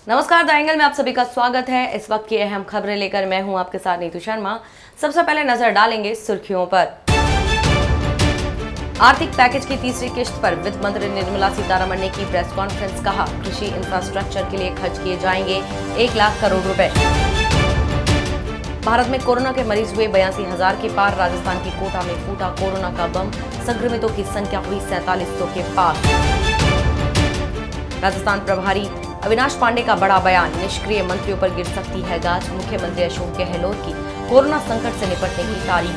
नमस्कार, the angle में आप सभी का स्वागत है। इस वक्त की अहम खबरें लेकर मैं हूं आपके साथ नीतू शर्मा। सबसे पहले नजर डालेंगे सुर्खियों पर। आर्थिक पैकेज की तीसरी किश्त पर वित्त मंत्री निर्मला सीतारमण ने की प्रेस कॉन्फ्रेंस। कहा, कृषि इंफ्रास्ट्रक्चर के लिए खर्च किए जाएंगे 1 लाख करोड़ रुपए। भारत में कोरोना के मरीज हुए 82,000 के पार। राजस्थान की कोटा में फूटा कोरोना का बम। संक्रमितों की संख्या हुई 4700 के पार। राजस्थान प्रभारी अविनाश पांडे का बड़ा बयान। निष्क्रिय मंत्रियों पर गिर सकती है गाज। मुख्यमंत्री अशोक गहलोत की कोरोना संकट से निपटने की तारीफ।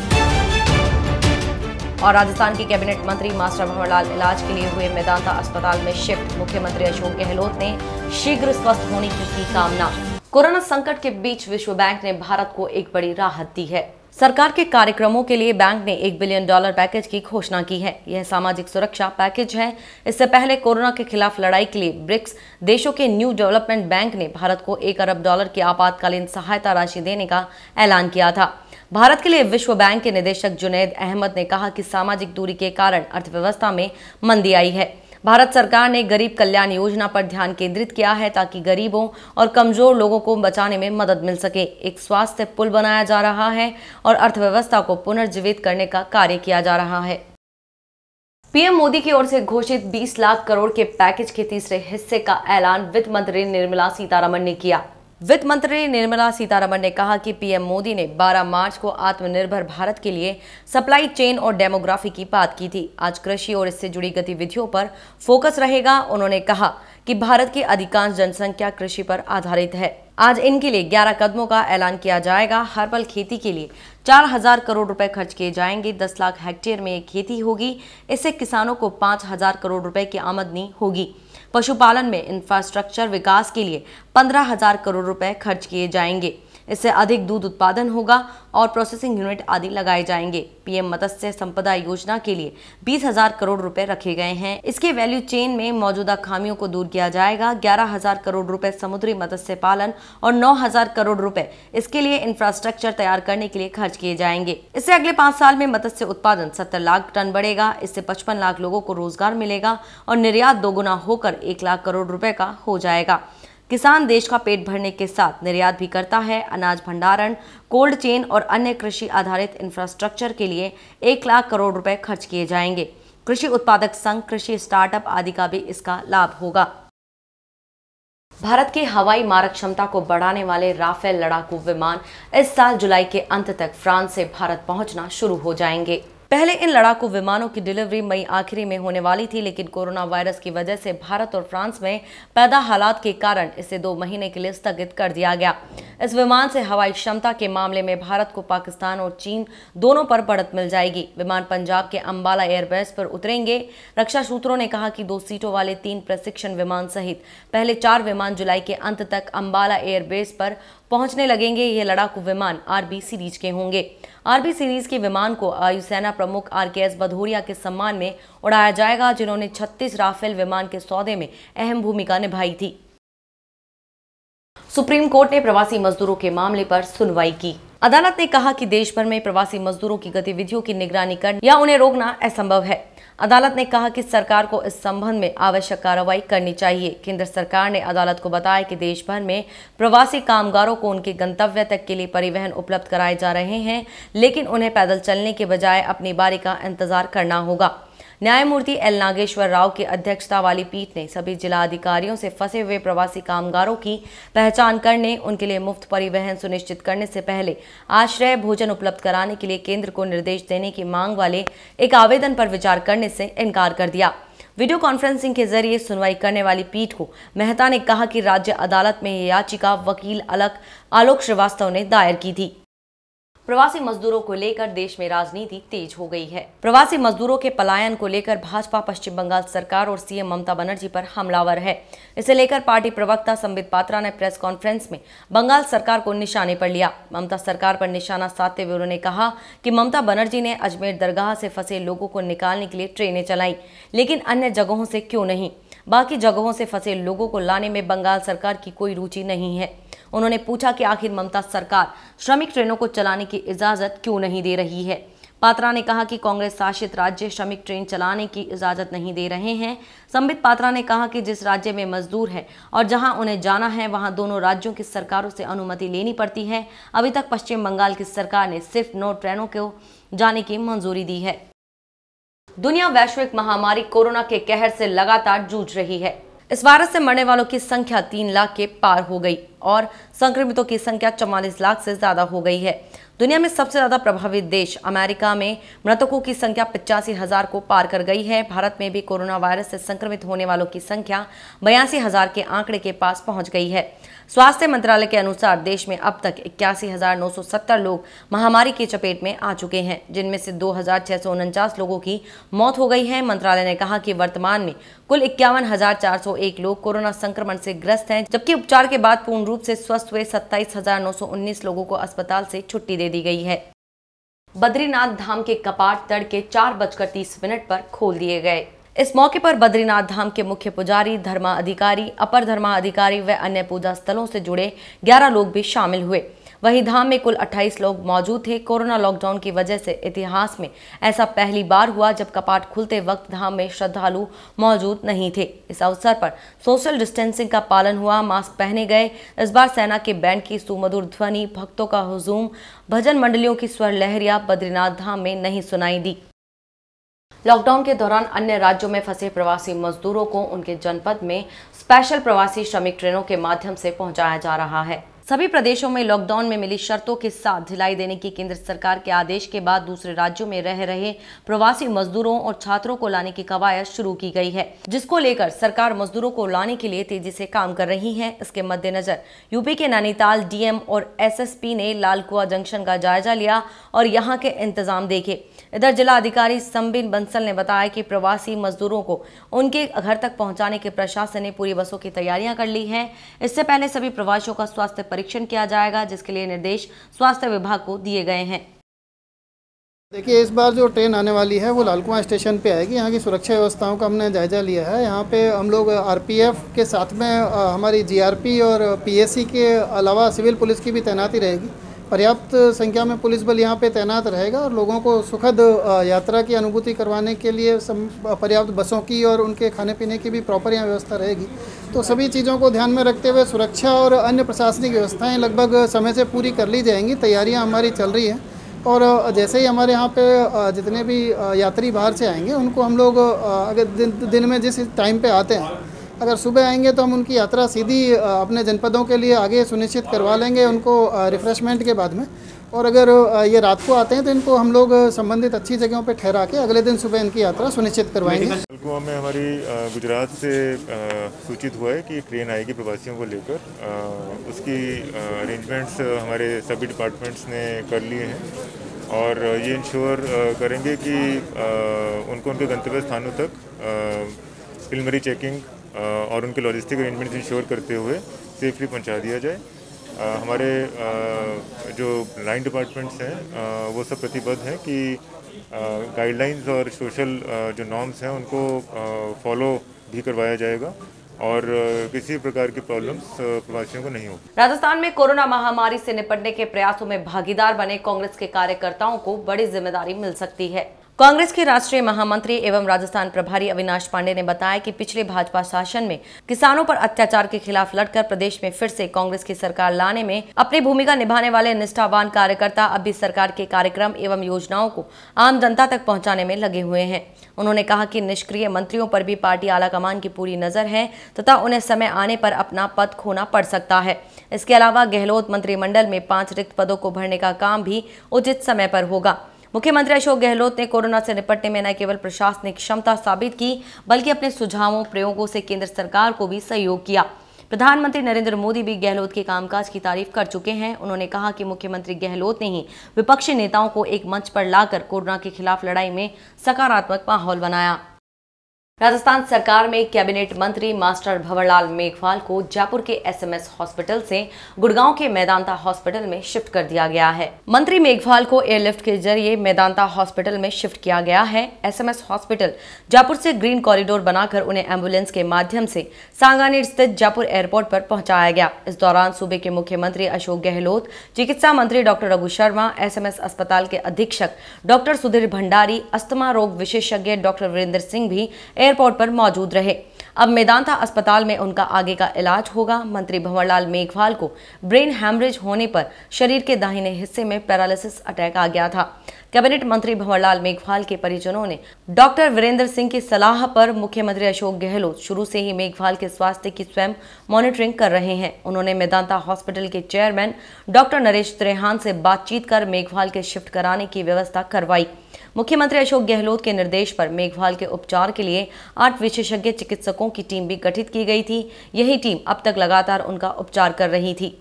और राजस्थान की कैबिनेट मंत्री मास्टर भंवरलाल इलाज के लिए हुए मेदांता अस्पताल में शिफ्ट। मुख्यमंत्री अशोक गहलोत ने शीघ्र स्वस्थ होने की कामना। कोरोना संकट के बीच विश्व बैंक ने भारत को एक बड़ी राहत दी है। सरकार के कार्यक्रमों के लिए बैंक ने $1 बिलियन पैकेज की घोषणा की है। यह सामाजिक सुरक्षा पैकेज है। इससे पहले कोरोना के खिलाफ लड़ाई के लिए ब्रिक्स देशों के न्यू डेवलपमेंट बैंक ने भारत को $1 अरब की आपातकालीन सहायता राशि देने का ऐलान किया था। भारत के लिए विश्व बैंक के निदेशक जुनैद अहमद ने कहा कि सामाजिक दूरी के कारण अर्थव्यवस्था में मंदी आई है। भारत सरकार ने गरीब कल्याण योजना पर ध्यान केंद्रित किया है ताकि गरीबों और कमजोर लोगों को बचाने में मदद मिल सके। एक स्वास्थ्य पुल बनाया जा रहा है और अर्थव्यवस्था को पुनर्जीवित करने का कार्य किया जा रहा है। पीएम मोदी की ओर से घोषित 20 लाख करोड़ के पैकेज के तीसरे हिस्से का ऐलान वित्त मंत्री निर्मला सीतारमण ने किया। वित्त मंत्री निर्मला सीतारमण ने कहा कि पीएम मोदी ने 12 मार्च को आत्मनिर्भर भारत के लिए सप्लाई चेन और डेमोग्राफी की बात की थी। आज कृषि और इससे जुड़ी गतिविधियों पर फोकस रहेगा। उन्होंने कहा कि भारत की अधिकांश जनसंख्या कृषि पर आधारित है। आज इनके लिए 11 कदमों का ऐलान किया जाएगा। हर्बल खेती के लिए 4,000 करोड़ रुपए खर्च किए जाएंगे। 10 लाख हेक्टेयर में खेती होगी। इससे किसानों को 5,000 करोड़ रुपए की आमदनी होगी। पशुपालन में इंफ्रास्ट्रक्चर विकास के लिए 15,000 करोड़ रुपए खर्च किए जाएंगे। इससे अधिक दूध उत्पादन होगा और प्रोसेसिंग यूनिट आदि लगाए जाएंगे। पीएम मत्स्य संपदा योजना के लिए 20,000 करोड़ रुपए रखे गए हैं। इसके वैल्यू चेन में मौजूदा खामियों को दूर किया जाएगा। 11,000 करोड़ रुपए समुद्री मत्स्य पालन और 9,000 करोड़ रुपए इसके लिए इंफ्रास्ट्रक्चर तैयार करने के लिए खर्च किए जाएंगे। इससे अगले 5 साल में मत्स्य उत्पादन 70 लाख टन बढ़ेगा। इससे 55 लाख लोगों को रोजगार मिलेगा और निर्यात दोगुना होकर 1 लाख करोड़ रुपए का हो जाएगा। किसान देश का पेट भरने के साथ निर्यात भी करता है। अनाज भंडारण, कोल्ड चेन और अन्य कृषि आधारित इंफ्रास्ट्रक्चर के लिए 1 लाख करोड़ रुपए खर्च किए जाएंगे। कृषि उत्पादक संघ, कृषि स्टार्टअप आदि का भी इसका लाभ होगा। भारत की हवाई मारक क्षमता को बढ़ाने वाले राफेल लड़ाकू विमान इस साल जुलाई के अंत तक फ्रांस से भारत पहुंचना शुरू हो जाएंगे। पहले इन लड़ाकू विमानों की डिलीवरी मई आखिरी में होने वाली थी, लेकिन कोरोना वायरस की वजह से भारत और फ्रांस में पैदा हालात के कारण इसे 2 महीने के लिए स्थगित कर दिया गया। इस विमान से हवाई क्षमता के मामले में भारत को पाकिस्तान और चीन दोनों पर बढ़त मिल जाएगी। विमान पंजाब के अंबाला एयरबेस पर उतरेंगे। रक्षा सूत्रों ने कहा कि 2 सीटों वाले 3 प्रशिक्षण विमान सहित पहले 4 विमान जुलाई के अंत तक अंबाला एयरबेस पर पहुंचने लगेंगे। ये लड़ाकू विमान आरबी सीरीज के होंगे। आरबी सीरीज के विमान को वायुसेना प्रमुख RKS भदौरिया के सम्मान में उड़ाया जाएगा, जिन्होंने 36 राफेल विमान के सौदे में अहम भूमिका निभाई थी। सुप्रीम कोर्ट ने प्रवासी मजदूरों के मामले पर सुनवाई की। अदालत ने कहा कि देश भर में प्रवासी मजदूरों की गतिविधियों की निगरानी करना या उन्हें रोकना असंभव है। अदालत ने कहा कि सरकार को इस संबंध में आवश्यक कार्रवाई करनी चाहिए। केंद्र सरकार ने अदालत को बताया कि देश भर में प्रवासी कामगारों को उनके गंतव्य तक के लिए परिवहन उपलब्ध कराए जा रहे हैं, लेकिन उन्हें पैदल चलने के बजाय अपनी बारी का इंतजार करना होगा। न्यायमूर्ति एल नागेश्वर राव की अध्यक्षता वाली पीठ ने सभी जिला अधिकारियों से फंसे हुए प्रवासी कामगारों की पहचान करने, उनके लिए मुफ्त परिवहन सुनिश्चित करने से पहले आश्रय भोजन उपलब्ध कराने के लिए केंद्र को निर्देश देने की मांग वाले एक आवेदन पर विचार करने से इनकार कर दिया। वीडियो कॉन्फ्रेंसिंग के जरिए सुनवाई करने वाली पीठ को मेहता ने कहा कि राज्य अदालत में यह याचिका वकील आलोक श्रीवास्तव ने दायर की थी। प्रवासी मजदूरों को लेकर देश में राजनीति तेज हो गई है। प्रवासी मजदूरों के पलायन को लेकर भाजपा पश्चिम बंगाल सरकार और सीएम ममता बनर्जी पर हमलावर है। इसे लेकर पार्टी प्रवक्ता संबित पात्रा ने प्रेस कॉन्फ्रेंस में बंगाल सरकार को निशाने पर लिया। ममता सरकार पर निशाना साधते हुए उन्होंने कहा कि ममता बनर्जी ने अजमेर दरगाह से फंसे लोगों को निकालने के लिए ट्रेनें चलाई, लेकिन अन्य जगहों से क्यों नहीं? बाकी जगहों से फंसे लोगों को लाने में बंगाल सरकार की कोई रुचि नहीं है। उन्होंने पूछा कि आखिर ममता सरकार श्रमिक ट्रेनों को चलाने की इजाजत क्यों नहीं दे रही है। पात्रा ने कहा कि कांग्रेस शासित राज्य श्रमिक ट्रेन चलाने की इजाजत नहीं दे रहे हैं। संबित पात्रा ने कहा कि जिस राज्य में मजदूर है और जहां उन्हें जाना है वहां दोनों राज्यों की सरकारों से अनुमति लेनी पड़ती है। अभी तक पश्चिम बंगाल की सरकार ने सिर्फ 9 ट्रेनों को जाने की मंजूरी दी है। दुनिया वैश्विक महामारी कोरोना के कहर से लगातार जूझ रही है। इस वायरस से मरने वालों की संख्या 3 लाख के पार हो गई और संक्रमितों की संख्या 44 लाख से ज्यादा हो गई है। दुनिया में सबसे ज्यादा प्रभावित देश अमेरिका में मृतकों की संख्या 85,000 को पार कर गई है। भारत में भी कोरोना वायरस से संक्रमित होने वालों की संख्या 82,000 के आंकड़े के पास पहुंच गई है। स्वास्थ्य मंत्रालय के अनुसार देश में अब तक 81,970 लोग महामारी की चपेट में आ चुके हैं, जिनमें से 2,649 लोगों की मौत हो गई है। मंत्रालय ने कहा कि वर्तमान में कुल 51,401 लोग कोरोना संक्रमण से ग्रस्त हैं, जबकि उपचार के बाद पूर्ण रूप से स्वस्थ हुए 27,919 लोगों को अस्पताल से छुट्टी दे दी गई है। बद्रीनाथ धाम के कपाट तड़के 4:30 पर खोल दिए गए। इस मौके पर बद्रीनाथ धाम के मुख्य पुजारी, धर्माधिकारी, अपर धर्माधिकारी व अन्य पूजा स्थलों से जुड़े 11 लोग भी शामिल हुए। वहीं धाम में कुल 28 लोग मौजूद थे। कोरोना लॉकडाउन की वजह से इतिहास में ऐसा पहली बार हुआ जब कपाट खुलते वक्त धाम में श्रद्धालु मौजूद नहीं थे। इस अवसर पर सोशल डिस्टेंसिंग का पालन हुआ, मास्क पहने गए। इस बार सेना के बैंड की सुमधुर ध्वनि, भक्तों का हुजूम, भजन मंडलियों की स्वर लहरियां बद्रीनाथ धाम में नहीं सुनाई दी। लॉकडाउन के दौरान अन्य राज्यों में फंसे प्रवासी मजदूरों को उनके जनपद में स्पेशल प्रवासी श्रमिक ट्रेनों के माध्यम से पहुंचाया जा रहा है। सभी प्रदेशों में लॉकडाउन में मिली शर्तों के साथ ढिलाई देने की केंद्र सरकार के आदेश के बाद दूसरे राज्यों में रह रहे प्रवासी मजदूरों और छात्रों को लाने की कवायद शुरू की गई है, जिसको लेकर सरकार मजदूरों को लाने के लिए तेजी से काम कर रही है। इसके मद्देनजर यूपी के नैनीताल डीएम और एसएसपी ने लालकुआ जंक्शन का जायजा लिया और यहाँ के इंतजाम देखे। इधर जिला अधिकारी संबिन बंसल ने बताया कि प्रवासी मजदूरों को उनके घर तक पहुंचाने के प्रशासन ने पूरी बसों की तैयारियां कर ली हैं। इससे पहले सभी प्रवासियों का स्वास्थ्य परीक्षण किया जाएगा, जिसके लिए निर्देश स्वास्थ्य विभाग को दिए गए हैं। देखिए, इस बार जो ट्रेन आने वाली है वो लालकुआं स्टेशन पे आएगी। यहाँ की सुरक्षा व्यवस्थाओं का हमने जायजा लिया है। यहाँ पे हम लोग आरपीएफ के साथ में हमारी जीआरपी और पीएससी के अलावा सिविल पुलिस की भी तैनाती रहेगी। पर्याप्त संख्या में पुलिस बल यहाँ पे तैनात रहेगा और लोगों को सुखद यात्रा की अनुभूति करवाने के लिए पर्याप्त बसों की और उनके खाने पीने की भी प्रॉपर यहाँ व्यवस्था रहेगी। तो सभी चीज़ों को ध्यान में रखते हुए सुरक्षा और अन्य प्रशासनिक व्यवस्थाएं लगभग समय से पूरी कर ली जाएंगी। तैयारियाँ हमारी चल रही हैं और जैसे ही हमारे यहाँ पे जितने भी यात्री बाहर से आएंगे उनको हम लोग अगर दिन में जिस टाइम पे आते हैं, अगर सुबह आएंगे तो हम उनकी यात्रा सीधी अपने जनपदों के लिए आगे सुनिश्चित करवा लेंगे उनको रिफ्रेशमेंट के बाद में। और अगर ये रात को आते हैं तो इनको हम लोग संबंधित अच्छी जगहों पे ठहरा के अगले दिन सुबह इनकी यात्रा सुनिश्चित करवाएंगे। लालकुआं में हमारी गुजरात से सूचित हुआ है कि ट्रेन आएगी प्रवासियों को लेकर। उसकी अरेंजमेंट्स हमारे सभी डिपार्टमेंट्स ने कर लिए हैं और ये इंश्योर करेंगे कि उनको उनके गंतव्य स्थानों तक प्रिलिमिनरी चेकिंग और उनके लॉजिस्टिक अरेंजमेंट्स इंश्योर करते हुए सेफली पहुंचा दिया जाए। हमारे जो लाइन डिपार्टमेंट्स हैं वो सब प्रतिबद्ध हैं कि गाइडलाइंस और सोशल जो नॉर्म्स हैं उनको फॉलो भी करवाया जाएगा और किसी प्रकार की प्रॉब्लम्स प्रवासियों को नहीं हो। राजस्थान में कोरोना महामारी से निपटने के प्रयासों में भागीदार बने कांग्रेस के कार्यकर्ताओं को बड़ी जिम्मेदारी मिल सकती है। कांग्रेस के राष्ट्रीय महामंत्री एवं राजस्थान प्रभारी अविनाश पांडे ने बताया कि पिछले भाजपा शासन में किसानों पर अत्याचार के खिलाफ लड़कर प्रदेश में फिर से कांग्रेस की सरकार लाने में अपनी भूमिका निभाने वाले निष्ठावान कार्यकर्ता अब भी सरकार के कार्यक्रम एवं योजनाओं को आम जनता तक पहुंचाने में लगे हुए हैं। उन्होंने कहा कि निष्क्रिय मंत्रियों पर भी पार्टी आलाकमान की पूरी नजर है तथा उन्हें समय आने पर अपना पद खोना पड़ सकता है। इसके अलावा गहलोत मंत्रिमंडल में 5 रिक्त पदों को भरने का काम भी उचित समय पर होगा। मुख्यमंत्री अशोक गहलोत ने कोरोना से निपटने में न केवल प्रशासनिक क्षमता साबित की बल्कि अपने सुझावों प्रयोगों से केंद्र सरकार को भी सहयोग किया। प्रधानमंत्री नरेंद्र मोदी भी गहलोत के कामकाज की तारीफ कर चुके हैं। उन्होंने कहा कि मुख्यमंत्री गहलोत ने ही विपक्षी नेताओं को एक मंच पर लाकर कोरोना के खिलाफ लड़ाई में सकारात्मक माहौल बनाया। राजस्थान सरकार में कैबिनेट मंत्री मास्टर भंवरलाल मेघवाल को जयपुर के एसएमएस हॉस्पिटल से गुड़गांव के मेदांता हॉस्पिटल में शिफ्ट कर दिया गया है। मंत्री मेघवाल को एयरलिफ्ट के जरिए मेदांता हॉस्पिटल में शिफ्ट किया गया है। एसएमएस हॉस्पिटल जयपुर से ग्रीन कॉरिडोर बनाकर उन्हें एम्बुलेंस के माध्यम से सांगानेर स्थित जयपुर एयरपोर्ट पर पहुंचाया गया। इस दौरान सूबे के मुख्यमंत्री अशोक गहलोत, चिकित्सा मंत्री डॉक्टर रघु शर्मा, एसएमएस अस्पताल के अधीक्षक डॉक्टर सुधीर भंडारी, अस्थमा रोग विशेषज्ञ डॉक्टर वीरेंद्र सिंह भी एयरपोर्ट पर मौजूद रहे। अब मेदांता अस्पताल में उनका आगे का इलाज होगा। मंत्री भंवरलाल मेघवाल को ब्रेन हैमरेज होने पर शरीर के दाहिने हिस्से में पैरालिसिस अटैक आ गया था। कैबिनेट मंत्री भंवरलाल मेघवाल के परिजनों ने डॉक्टर वीरेंद्र सिंह की सलाह पर मुख्यमंत्री अशोक गहलोत शुरू से ही मेघवाल के स्वास्थ्य की स्वयं मॉनिटरिंग कर रहे हैं। उन्होंने मेदांता हॉस्पिटल के चेयरमैन डॉक्टर नरेश त्रेहान से बातचीत कर मेघवाल के शिफ्ट कराने की व्यवस्था करवाई। मुख्यमंत्री अशोक गहलोत के निर्देश पर मेघवाल के उपचार के लिए 8 विशेषज्ञ चिकित्सकों की टीम भी गठित की गई थी। यही टीम अब तक लगातार उनका उपचार कर रही थी।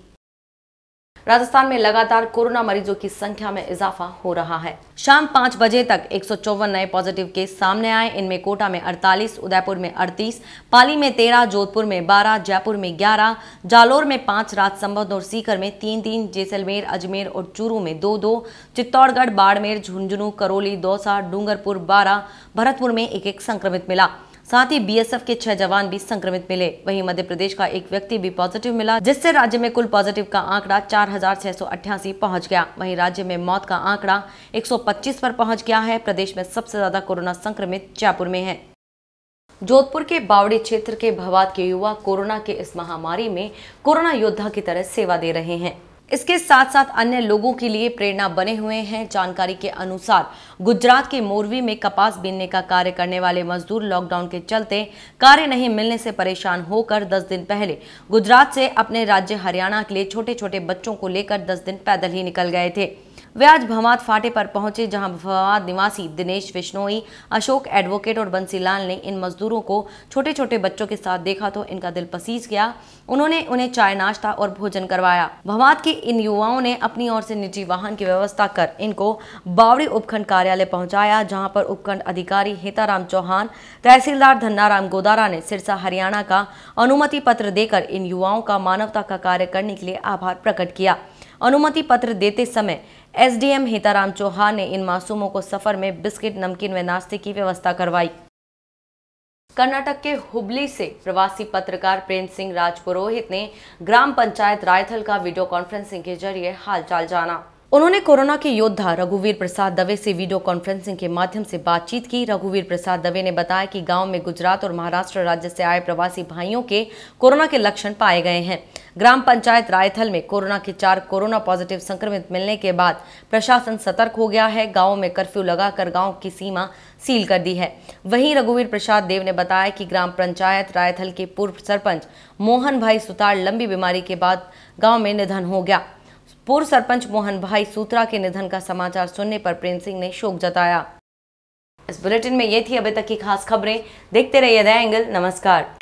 राजस्थान में लगातार कोरोना मरीजों की संख्या में इजाफा हो रहा है। शाम 5 बजे तक 154 नए पॉजिटिव केस सामने आए। इनमें कोटा में 48, उदयपुर में 38, पाली में 13, जोधपुर में 12, जयपुर में 11, जालोर में 5, राजसमंद और सीकर में 3-3, जैसलमेर, अजमेर और चूरू में 2-2, चित्तौड़गढ़, बाड़मेर, झुंझुनू, करौली, दौसा, डूंगरपुर, बारां, भरतपुर में 1-1 संक्रमित मिला। साथ ही बीएसएफ के 6 जवान भी संक्रमित मिले। वहीं मध्य प्रदेश का एक व्यक्ति भी पॉजिटिव मिला, जिससे राज्य में कुल पॉजिटिव का आंकड़ा 4688 पहुंच गया। वहीं राज्य में मौत का आंकड़ा 125 पर पहुंच गया है। प्रदेश में सबसे ज्यादा कोरोना संक्रमित जयपुर में है। जोधपुर के बावड़ी क्षेत्र के भवात के युवा कोरोना के इस महामारी में कोरोना योद्धा की तरह सेवा दे रहे हैं। इसके साथ साथ अन्य लोगों के लिए प्रेरणा बने हुए हैं। जानकारी के अनुसार गुजरात के मोरवी में कपास बीनने का कार्य करने वाले मजदूर लॉकडाउन के चलते कार्य नहीं मिलने से परेशान होकर 10 दिन पहले गुजरात से अपने राज्य हरियाणा के लिए छोटे छोटे बच्चों को लेकर 10 दिन पैदल ही निकल गए थे। वे आज भवात फाटे पर पहुंचे, जहां भवात निवासी दिनेश बिश्नोई, अशोक एडवोकेट और बंसीलाल ने इन मजदूरों को छोटे छोटे बच्चों के साथ देखा तो इनका दिल पसीज गया। उन्होंने उन्हें चाय, नाश्ता और भोजन करवाया। भवात के इन युवाओं ने अपनी ओर से निजी वाहन की व्यवस्था कर इनको बावड़ी उपखंड कार्यालय पहुंचाया, जहां पर उपखंड अधिकारी हेताराम चौहान, तहसीलदार धन्नाराम गोदारा ने सिरसा हरियाणा का अनुमति पत्र देकर इन युवाओं का मानवता का कार्य करने के लिए आभार प्रकट किया। अनुमति पत्र देते समय एसडीएम हेताराम चौहान ने इन मासूमों को सफर में बिस्किट, नमकीन व नाश्ते की व्यवस्था करवाई। कर्नाटक के हुबली से प्रवासी पत्रकार प्रेम सिंह राजपुरोहित ने ग्राम पंचायत रायथल का वीडियो कॉन्फ्रेंसिंग के जरिए हालचाल जाना। उन्होंने कोरोना के योद्धा रघुवीर प्रसाद दवे से वीडियो कॉन्फ्रेंसिंग के माध्यम से बातचीत की। रघुवीर प्रसाद दवे ने बताया कि गांव में गुजरात और महाराष्ट्र राज्य से आए प्रवासी भाइयों के कोरोना के लक्षण पाए गए हैं। ग्राम पंचायत रायथल में कोरोना के 4 कोरोना पॉजिटिव संक्रमित मिलने के बाद प्रशासन सतर्क हो गया है। गाँव में कर्फ्यू लगाकर गाँव की सीमा सील कर दी है। वहीं रघुवीर प्रसाद देव ने बताया कि ग्राम पंचायत रायथल के पूर्व सरपंच मोहन भाई सुतार लंबी बीमारी के बाद गाँव में निधन हो गया। पूर्व सरपंच मोहन भाई सूत्रा के निधन का समाचार सुनने पर प्रेम सिंह ने शोक जताया। इस बुलेटिन में ये थी अभी तक की खास खबरें। देखते रहिए द एंगल। नमस्कार।